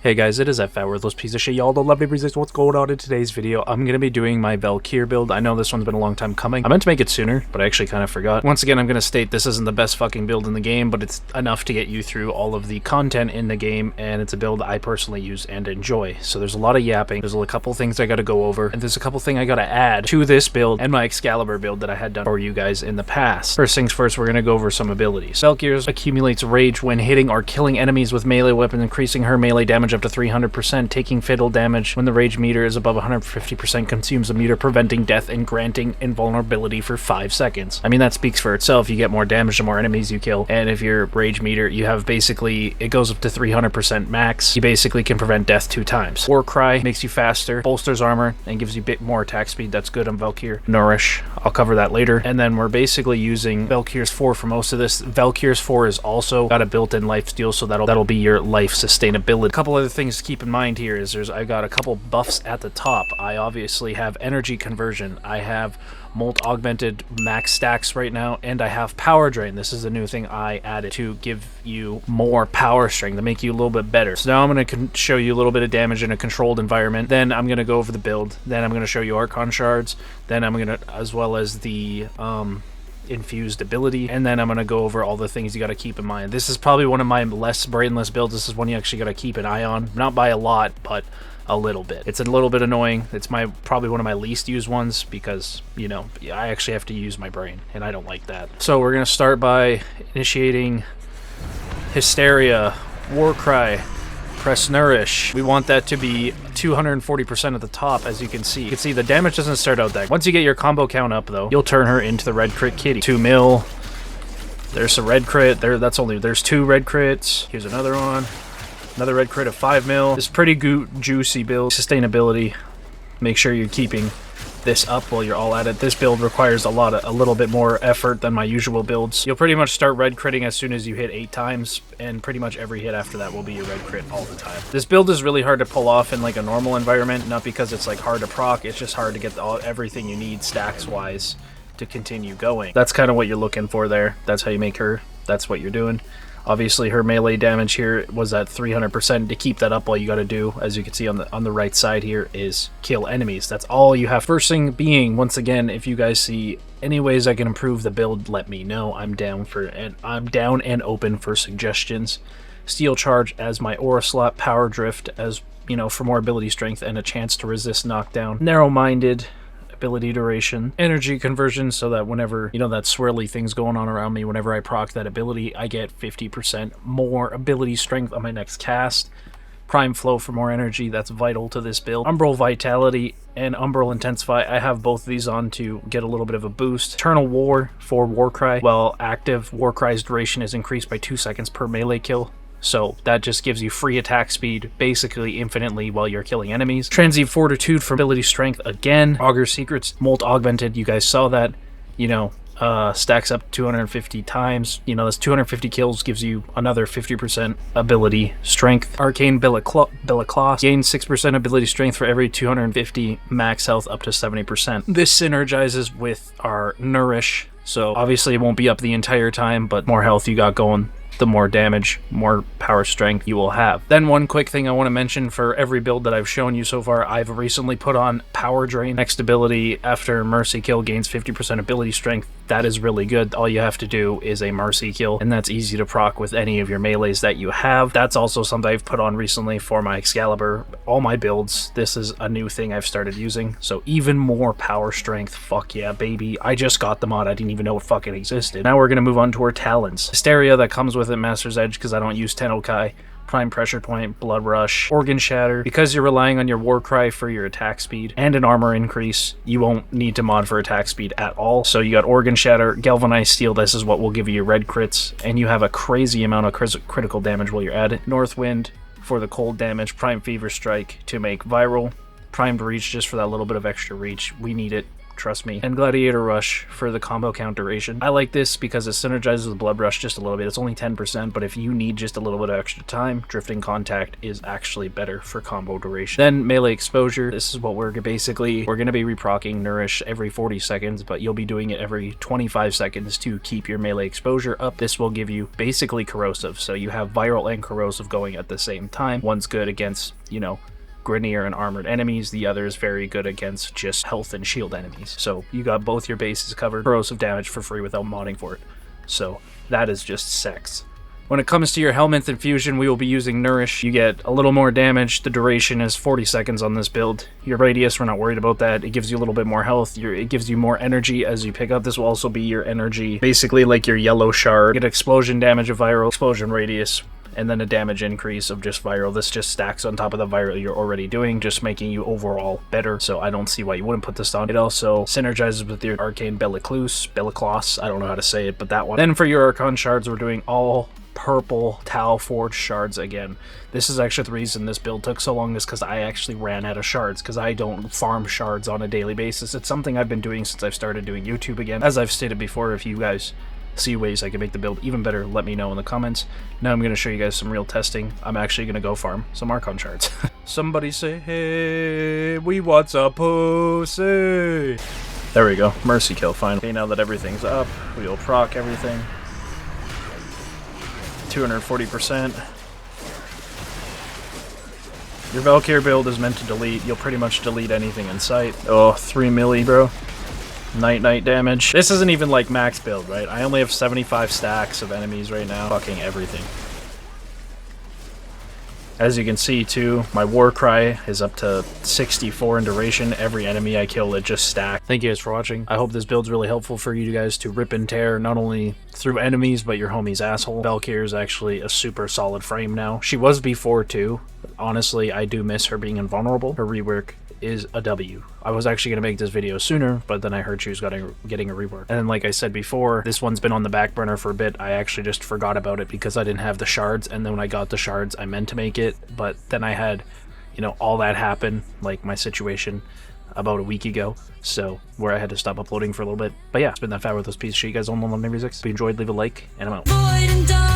Hey guys, it is that fat worthless piece of shit. Y'all don't love me, resist. What's going on in today's video? I'm gonna be doing my Valkitty build. I know this one's been a long time coming. I meant to make it sooner, but I actually kind of forgot. Once again, I'm gonna state this isn't the best fucking build in the game, but it's enough to get you through all of the content in the game, and it's a build I personally use and enjoy. So there's a lot of yapping. There's a couple things I gotta go over, and there's a couple things I gotta add to this build and my Excalibur build that I had done for you guys in the past. First things first, we're gonna go over some abilities. Valkyr's accumulates rage when hitting or killing enemies with melee weapons, increasing her melee damage up to 300%, taking fatal damage when the rage meter is above 150%, consumes a meter, preventing death and granting invulnerability for 5 seconds. I mean, that speaks for itself. You get more damage the more enemies you kill, and if your rage meter, you have basically, it goes up to 300% max. You basically can prevent death 2 times. Warcry makes you faster, bolsters armor, and gives you a bit more attack speed. That's good on Valkyrie. Nourish, I'll cover that later. And then we're basically using Valkyr's 4 for most of this. Valkyr's 4 is also got a built-in life steal, so that'll be your life sustainability. A couple other things to keep in mind here is I got a couple buffs at the top. I obviously have energy conversion. I have Molt augmented max stacks right now, and I have power drain. This is a new thing I added to give you more power strength, to make you a little bit better. So now I'm going to show you a little bit of damage in a controlled environment. Then I'm going to go over the build. Then I'm going to show you Archon shards. Then I'm going to, as well as the infused ability, and then I'm going to go over all the things you got to keep in mind. This is probably one of my less brainless builds. This is one you actually got to keep an eye on, not by a lot, but a little bit. It's a little bit annoying. It's probably one of my least used ones because, you know, I actually have to use my brain, and I don't like that. So we're going to start by initiating Hysteria, Warcry, press Nourish. We want that to be 240% at the top, as you can see. You can see the damage doesn't start out that. Once you get your combo count up, though, you'll turn her into the red crit kitty. 2 mil. There's a red crit. There's 2 red crits. Here's another one. Another red crit of 5 mil. This pretty juicy build. Sustainability. Make sure you're keeping this up while you're all at it. This build requires a little bit more effort than my usual builds. You'll pretty much start red critting as soon as you hit 8 times, and pretty much every hit after that will be a red crit all the time. This build is really hard to pull off in like a normal environment, not because it's like hard to proc, it's just hard to get everything you need stacks wise to continue going. That's kind of what you're looking for there. That's how you make her. That's what you're doing. Obviously, her melee damage here was at 300%. To keep that up, all you got to do, as you can see on the right side here, is kill enemies. That's all you have. First thing being, once again, if you guys see any ways I can improve the build, let me know. I'm down and open for suggestions. Steel Charge as my aura slot, Power Drift as, you know, for more ability strength and a chance to resist knockdown. Narrow-minded ability duration, energy conversion, so that whenever, you know, that swirly thing's going on around me, whenever I proc that ability, I get 50% more ability strength on my next cast. Prime flow for more energy, that's vital to this build. Umbral Vitality and Umbral Intensify, I have both these on to get a little bit of a boost. Eternal War for Warcry, while active, Warcry's duration is increased by 2 seconds per melee kill. So that just gives you free attack speed, basically infinitely, while you're killing enemies. Transient Fortitude for ability strength again. Augur Secrets, Molt Augmented, you guys saw that, you know, stacks up 250 times. You know, this 250 kills gives you another 50% ability strength. Arcane Billet Claws, gain 6% ability strength for every 250 max health up to 70%. This synergizes with our Nourish, so obviously it won't be up the entire time, but more health you got going, the more damage, more power strength you will have. Then one quick thing I want to mention for every build that I've shown you so far, I've recently put on Power Drain. Next ability after Mercy Kill gains 50% ability strength. That is really good. All you have to do is a Mercy Kill, and that's easy to proc with any of your melees that you have. That's also something I've put on recently for my Excalibur. All my builds, this is a new thing I've started using, so even more power strength. Fuck yeah, baby. I just got the mod. I didn't even know it fucking existed. Now we're going to move on to our talents. Hysteria, that comes with it, Master's Edge, because I don't use Tennokai. Prime Pressure Point, Blood Rush, Organ Shatter. Because you're relying on your Warcry for your attack speed and an armor increase, you won't need to mod for attack speed at all. So you got Organ Shatter, Galvanized Steel, this is what will give you your red crits, and you have a crazy amount of critical damage while you're at it. North Wind for the cold damage, Prime Fever Strike to make viral, Primed Reach just for that little bit of extra reach. We need it. trust me. And Gladiator Rush for the combo count duration. I like this because it synergizes with Blood Rush just a little bit. It's only 10%, but if you need just a little bit of extra time, Drifting Contact is actually better for combo duration. Then Melee Exposure. This is what we're going to be reprocking Nourish every 40 seconds, but you'll be doing it every 25 seconds to keep your melee exposure up. This will give you basically Corrosive. So you have Viral and Corrosive going at the same time. One's good against, you know, Grineer and armored enemies. The other is very good against just health and shield enemies. So you got both your bases covered. Corrosive damage for free without modding for it. So that is just sex. When it comes to your Helminth infusion, we will be using Nourish. You get a little more damage. The duration is 40 seconds on this build. Your radius, we're not worried about that. It gives you a little bit more health. It gives you more energy as you pick up. This will also be your energy, basically like your yellow shard. You get explosion damage of viral, explosion radius, and then a damage increase of just viral. This just stacks on top of the viral you're already doing, just making you overall better. So I don't see why you wouldn't put this on. It also synergizes with your Arcane Bellicloss, I don't know how to say it, but that one. Then for your Archon shards, we're doing all purple Tau Forge shards again. This is actually the reason this build took so long, is because I actually ran out of shards, because I don't farm shards on a daily basis. It's something I've been doing since I've started doing YouTube again. As I've stated before, if you guys see ways I can make the build even better, let me know in the comments. Now I'm going to show you guys some real testing. I'm actually going to go farm some Archon shards. Somebody say, hey, we want some pussy. There we go. Mercy kill, fine. Okay, now that everything's up, we'll proc everything. 240%. Your Valkyrie build is meant to delete. You'll pretty much delete anything in sight. Oh, 3 milli, bro. Night damage. This isn't even like max build, right? I only have 75 stacks of enemies right now. Fucking everything. As you can see too, my war cry is up to 64 in duration. Every enemy I kill, it just stacks. Thank you guys for watching. I hope this build's really helpful for you guys to rip and tear, not only through enemies, but your homie's asshole. Valkyrie is actually a super solid frame now. She was before too. Honestly, I do miss her being invulnerable. Her rework is a W. I was actually going to make this video sooner, but then I heard she was getting a rework. And then, like I said before, this one's been on the back burner for a bit. I actually just forgot about it because I didn't have the shards, and then when I got the shards, I meant to make it, but then I had, you know, all that happen, like my situation about a week ago, so where I had to stop uploading for a little bit. But yeah, it's been that fat with those pieces of shit. You guys don't love my music. If you enjoyed, leave a like, and I'm out.